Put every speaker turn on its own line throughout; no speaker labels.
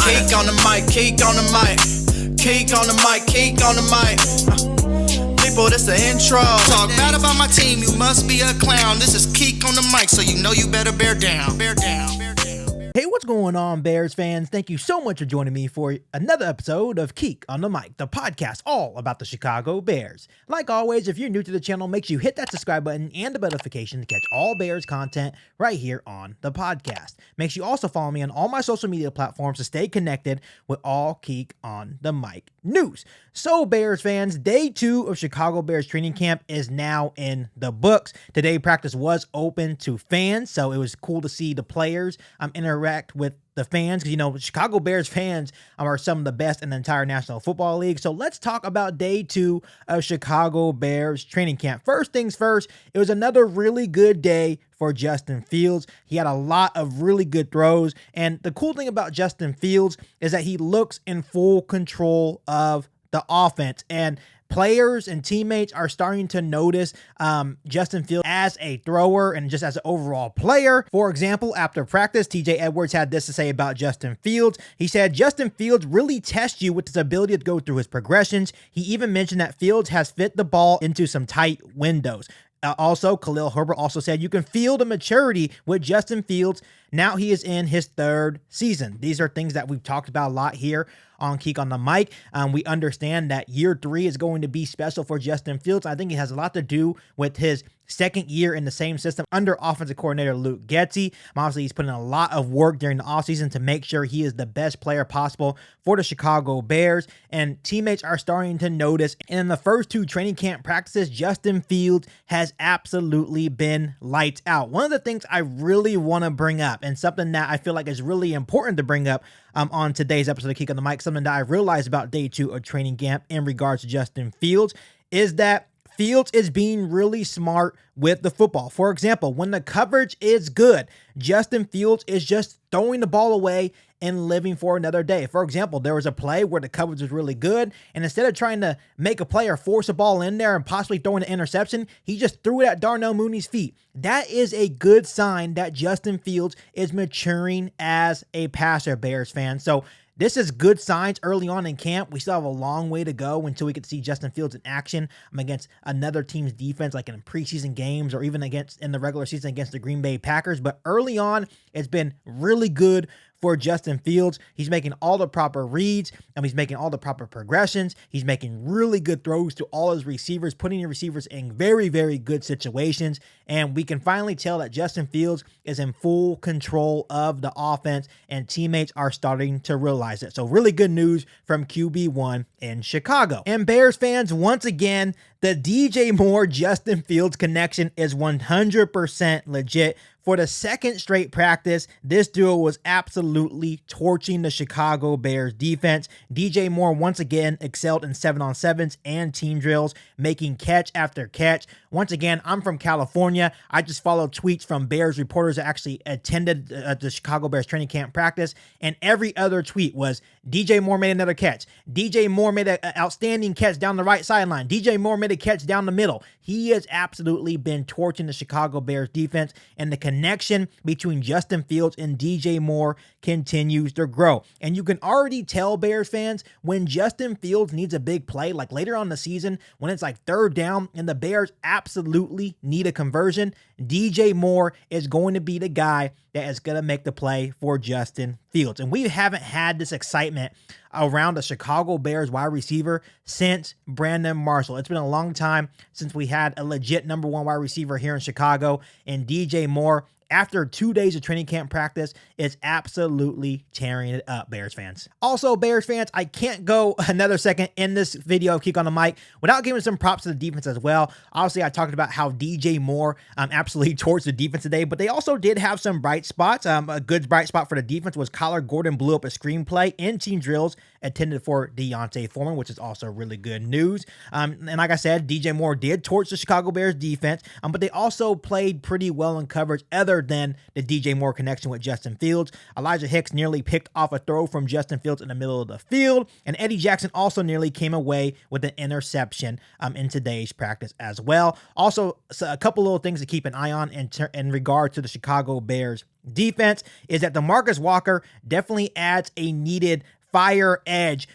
Keek on the mic, Keek on the mic, Keek on the mic, Keek on the mic. People, this the intro.
Talk bad about my team, you must be a clown. This is Keek on the mic, so you know you better bear down. Bear down. Bear down.
Hey, what's going on, Bears fans? Thank you so much for joining me for another episode of Keek on the Mic, the podcast all about the Chicago Bears. Like always, if you're new to the channel, make sure you hit that subscribe button and the bell notification to catch all Bears content right here on the podcast. Make sure you also follow me on all my social media platforms to stay connected with all Keek on the Mic news. So, Bears fans, day 2 of Chicago Bears training camp is now in the books. Today, practice was open to fans, so it was cool to see the players interact with the fans, because, you know, Chicago Bears fans are some of the best in the entire National Football League. So let's talk about day 2 of Chicago Bears training camp. First things first, it was another really good day for Justin Fields. He had a lot of really good throws. And the cool thing about Justin Fields is that he looks in full control of the offense. And players and teammates are starting to notice Justin Fields as a thrower and just as an overall player. For example, after practice, TJ Edwards had this to say about Justin Fields. He said, Justin Fields really tests you with his ability to go through his progressions. He even mentioned that Fields has fit the ball into some tight windows. Also, Khalil Herbert also said you can feel the maturity with Justin Fields. Now he is in his 3rd season. These are things that we've talked about a lot here on Keek on the Mic. We understand that year 3 is going to be special for Justin Fields. I think it has a lot to do with his 2nd year in the same system under offensive coordinator Luke Getsy. Obviously, he's put in a lot of work during the offseason to make sure he is the best player possible for the Chicago Bears, and teammates are starting to notice. And in the first 2 training camp practices, Justin Fields has absolutely been lights out. One of the things I really want to bring up, and something that I feel like is really important to bring up on today's episode of Keek on the Mic, something that I realized about day 2 of training camp in regards to Justin Fields, is that Fields is being really smart with the football. For example, when the coverage is good, Justin Fields is just throwing the ball away and living for another day. For example, there was a play where the coverage was really good, and instead of trying to make a play or force a ball in there and possibly throwing an interception, he just threw it at Darnell Mooney's feet. That is a good sign that Justin Fields is maturing as a passer, Bears fans. So this is good signs early on in camp. We still have a long way to go until we get to see Justin Fields in action against another team's defense, like in preseason games or even in the regular season against the Green Bay Packers. But early on, it's been really good for Justin Fields. He's making all the proper reads, and he's making all the proper progressions. He's making really good throws to all his receivers, putting the receivers in very, very good situations. And we can finally tell that Justin Fields is in full control of the offense, and teammates are starting to realize it. So really good news from QB1 in Chicago. And Bears fans, once again, the DJ Moore Justin Fields connection is 100% legit. For the 2nd straight practice, this duo was absolutely torching the Chicago Bears defense. DJ Moore once again excelled in 7-on-7s and team drills, making catch after catch. Once again, I'm from California. I just followed tweets from Bears reporters that actually attended the Chicago Bears training camp practice, and every other tweet was DJ Moore made another catch. DJ Moore made an outstanding catch down the right sideline. DJ Moore made a catch down the middle. He has absolutely been torching the Chicago Bears defense, and the connection between Justin Fields and DJ Moore continues to grow. And you can already tell, Bears fans, when Justin Fields needs a big play, like later on in the season, when it's like 3rd down and the Bears absolutely need a conversion, DJ Moore is going to be the guy that is going to make the play for Justin Fields. And we haven't had this excitement around a Chicago Bears wide receiver since Brandon Marshall. It's been a long time since we had a legit number 1 wide receiver here in Chicago, and DJ Moore, after 2 days of training camp practice, is absolutely tearing it up, Bears fans. Also, Bears fans, I can't go another second in this video of Keek on the Mic without giving some props to the defense as well. Obviously, I talked about how DJ Moore absolutely torched the defense today, but they also did have some bright spots. A good bright spot for the defense was Kyler Gordon blew up a screenplay in team drills intended for D'Onta Foreman, which is also really good news. And like I said, DJ Moore did torch the Chicago Bears defense, but they also played pretty well in coverage other than the DJ Moore connection with Justin Fields. Elijah Hicks nearly picked off a throw from Justin Fields in the middle of the field, and Eddie Jackson also nearly came away with an interception in today's practice as well. Also, a couple little things to keep an eye on in regard to the Chicago Bears defense is that DeMarcus Walker definitely adds a needed fire edge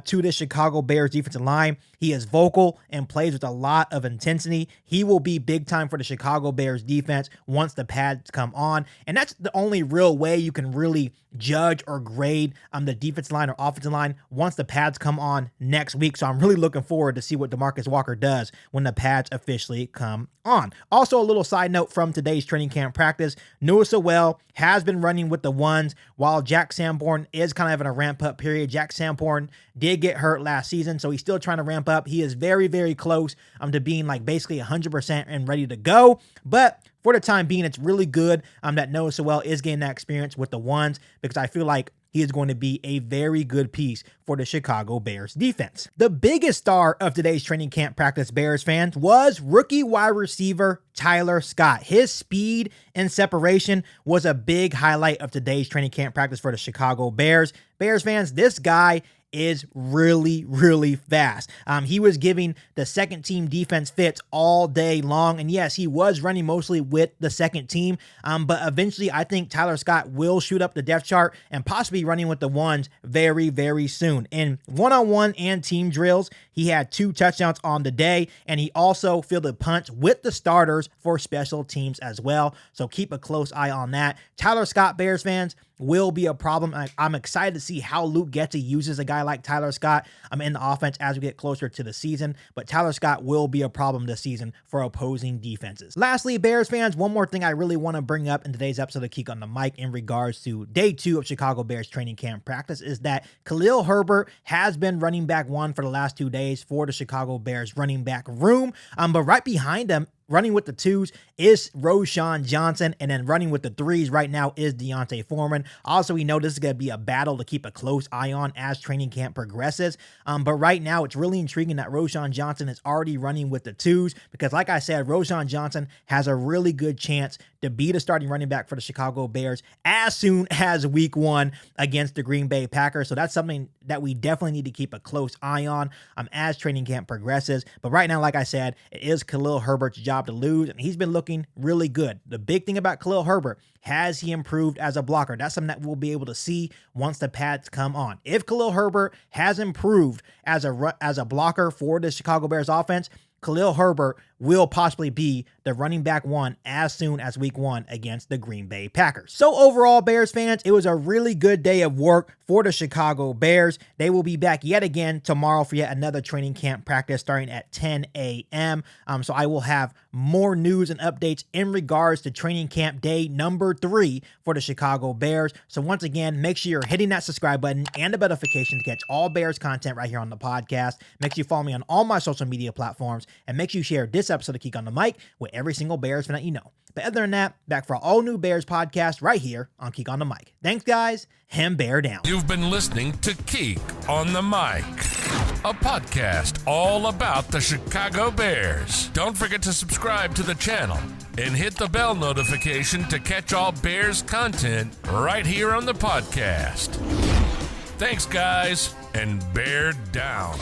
to the Chicago Bears defensive line. He is vocal and plays with a lot of intensity. He will be big time for the Chicago Bears defense once the pads come on. And that's the only real way you can really judge or grade the defensive line or offensive line once the pads come on next week. So I'm really looking forward to see what DeMarcus Walker does when the pads officially come on. Also, a little side note from today's training camp practice, Noah Sewell has been running with the ones while Jack Sanborn is kind of in a ramp up period. Jack Sanborn did get hurt last season, so he's still trying to ramp up. He is very, very close to being like basically 100% and ready to go. But for the time being, it's really good that Noah Sewell is getting that experience with the ones, because I feel like he is going to be a very good piece for the Chicago Bears defense. The biggest star of today's training camp practice, Bears fans, was rookie wide receiver Tyler Scott. His speed and separation was a big highlight of today's training camp practice for the Chicago Bears. Bears fans, this guy is really, really fast. He was giving the second team defense fits all day long. And yes, he was running mostly with the second team. But eventually I think Tyler Scott will shoot up the depth chart and possibly running with the ones very, very soon. In one-on-one and team drills, he had 2 touchdowns on the day, and he also fielded punts with the starters for special teams as well. So keep a close eye on that. Tyler Scott, Bears fans, will be a problem. I'm excited to see how Luke Getsy uses a guy like Tyler Scott in the offense as we get closer to the season, but Tyler Scott will be a problem this season for opposing defenses. Lastly, Bears fans, one more thing I really want to bring up in today's episode of Keek on the Mic in regards to day 2 of Chicago Bears training camp practice is that Khalil Herbert has been running back 1 for the last 2 days for the Chicago Bears running back room, but right behind him, running with the 2s is Roschon Johnson, and then running with the 3s right now is D'Onta Foreman. Also, we know this is going to be a battle to keep a close eye on as training camp progresses, but right now it's really intriguing that Roschon Johnson is already running with the 2s, because like I said, Roschon Johnson has a really good chance to be the starting running back for the Chicago Bears as soon as week 1 against the Green Bay Packers. So that's something that we definitely need to keep a close eye on as training camp progresses. But right now, like I said, it is Khalil Herbert's job to lose, and he's been looking really good. The big thing about Khalil Herbert, has he improved as a blocker? That's something that we'll be able to see once the pads come on. If Khalil Herbert has improved as a blocker for the Chicago Bears offense, Khalil Herbert will possibly be the running back 1 as soon as week 1 against the Green Bay Packers. So overall, Bears fans, it was a really good day of work for the Chicago Bears. They will be back yet again tomorrow for yet another training camp practice starting at 10 a.m. So I will have more news and updates in regards to training camp day number 3 for the Chicago Bears. So once again, make sure you're hitting that subscribe button and the notification to catch all Bears content right here on the podcast. Make sure you follow me on all my social media platforms, and make sure you share this episode of Keek on the Mic with every single Bears fan that you know. But other than that, back for all new Bears podcast right here on Keek on the Mic. Thanks, guys, and bear down.
You've been listening to Keek on the Mic, a podcast all about the Chicago Bears. Don't forget to subscribe to the channel and hit the bell notification to catch all Bears content right here on the podcast. Thanks, guys, and bear down.